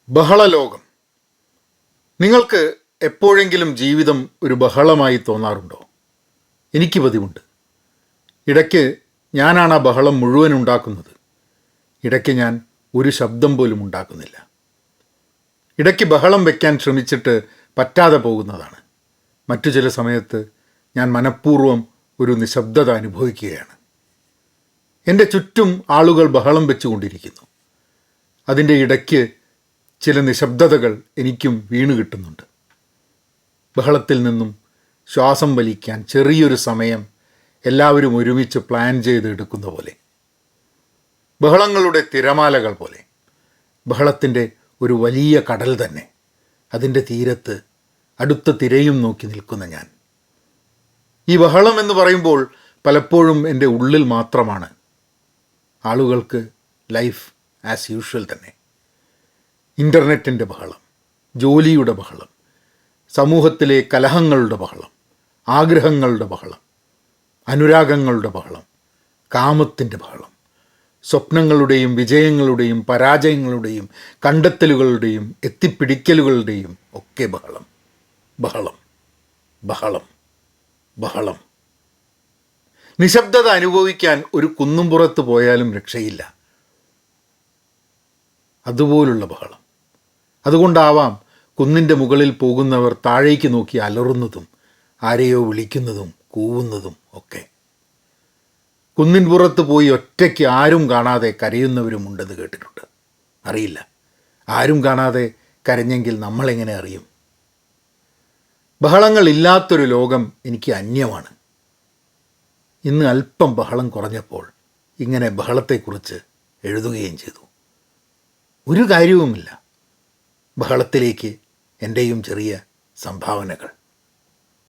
ബഹളലോകം. നിങ്ങൾക്ക് എപ്പോഴെങ്കിലും ജീവിതം ഒരു ബഹളമായി തോന്നാറുണ്ടോ? എനിക്ക് പതിവുണ്ട്. ഇടയ്ക്ക് ഞാനാണ് ആ ബഹളം മുഴുവൻ ഉണ്ടാക്കുന്നത്. ഇടയ്ക്ക് ഞാൻ ഒരു ശബ്ദം പോലും ഉണ്ടാക്കുന്നില്ല. ഇടയ്ക്ക് ബഹളം വയ്ക്കാൻ ശ്രമിച്ചിട്ട് പറ്റാതെ പോകുന്നതാണ്. മറ്റു ചില സമയത്ത് ഞാൻ മനഃപൂർവ്വം ഒരു നിശബ്ദത അനുഭവിക്കുകയാണ്. എൻ്റെ ചുറ്റും ആളുകൾ ബഹളം വെച്ചുകൊണ്ടിരിക്കുന്നു. അതിൻ്റെ ഇടയ്ക്ക് ചില നിശബ്ദതകൾ എനിക്കും വീണ് കിട്ടുന്നുണ്ട്. ബഹളത്തിൽ നിന്നും ശ്വാസം വലിക്കാൻ ചെറിയൊരു സമയം എല്ലാവരും ഒരുമിച്ച് പ്ലാൻ ചെയ്ത് എടുക്കുന്ന പോലെ, ബഹളങ്ങളുടെ തിരമാലകൾ പോലെ, ബഹളത്തിൻ്റെ ഒരു വലിയ കടൽ തന്നെ, അതിൻ്റെ തീരത്ത് അടുത്ത തിരയും നോക്കി നിൽക്കുന്ന ഞാൻ. ഈ ബഹളം എന്ന് പറയുമ്പോൾ പലപ്പോഴും എൻ്റെ ഉള്ളിൽ മാത്രമാണ്. ആളുകൾക്ക് ലൈഫ് ആസ് യൂഷ്വൽ തന്നെ. ഇൻ്റർനെറ്റിൻ്റെ ബഹളം, ജോലിയുടെ ബഹളം, സമൂഹത്തിലെ കലഹങ്ങളുടെ ബഹളം, ആഗ്രഹങ്ങളുടെ ബഹളം, അനുരാഗങ്ങളുടെ ബഹളം, കാമത്തിൻ്റെ ബഹളം, സ്വപ്നങ്ങളുടെയും വിജയങ്ങളുടെയും പരാജയങ്ങളുടെയും കണ്ടെത്തലുകളുടെയും എത്തിപ്പിടിക്കലുകളുടെയും ഒക്കെ ബഹളം. ബഹളം, ബഹളം, ബഹളം. നിശബ്ദത അനുഭവിക്കാൻ ഒരു കുന്നുംപുറത്ത് പോയാലും രക്ഷയില്ല. അതുപോലുള്ള ബഹളം. അതുകൊണ്ടാവാം കുന്നിൻ്റെ മുകളിൽ പോകുന്നവർ താഴേക്ക് നോക്കി അലറുന്നതും ആരെയോ വിളിക്കുന്നതും കൂവുന്നതും ഒക്കെ. കുന്നിൻ പുറത്ത് പോയി ഒറ്റയ്ക്ക് ആരും കാണാതെ കരയുന്നവരുമുണ്ടെന്ന് കേട്ടിട്ടുണ്ട്. അറിയില്ല, ആരും കാണാതെ കരഞ്ഞെങ്കിൽ നമ്മളെങ്ങനെ അറിയും? ബഹളങ്ങൾ ഇല്ലാത്തൊരു ലോകം എനിക്ക് അന്യമാണ്. ഇന്ന് അല്പം ബഹളം കുറഞ്ഞപ്പോൾ ഇങ്ങനെ ബഹളത്തെക്കുറിച്ച് എഴുതുകയും ചെയ്തു. ഒരു കാര്യവുമില്ല. ബഹളത്തിലേക്ക് എൻ്റെയും ചെറിയ സംഭാവനകൾ.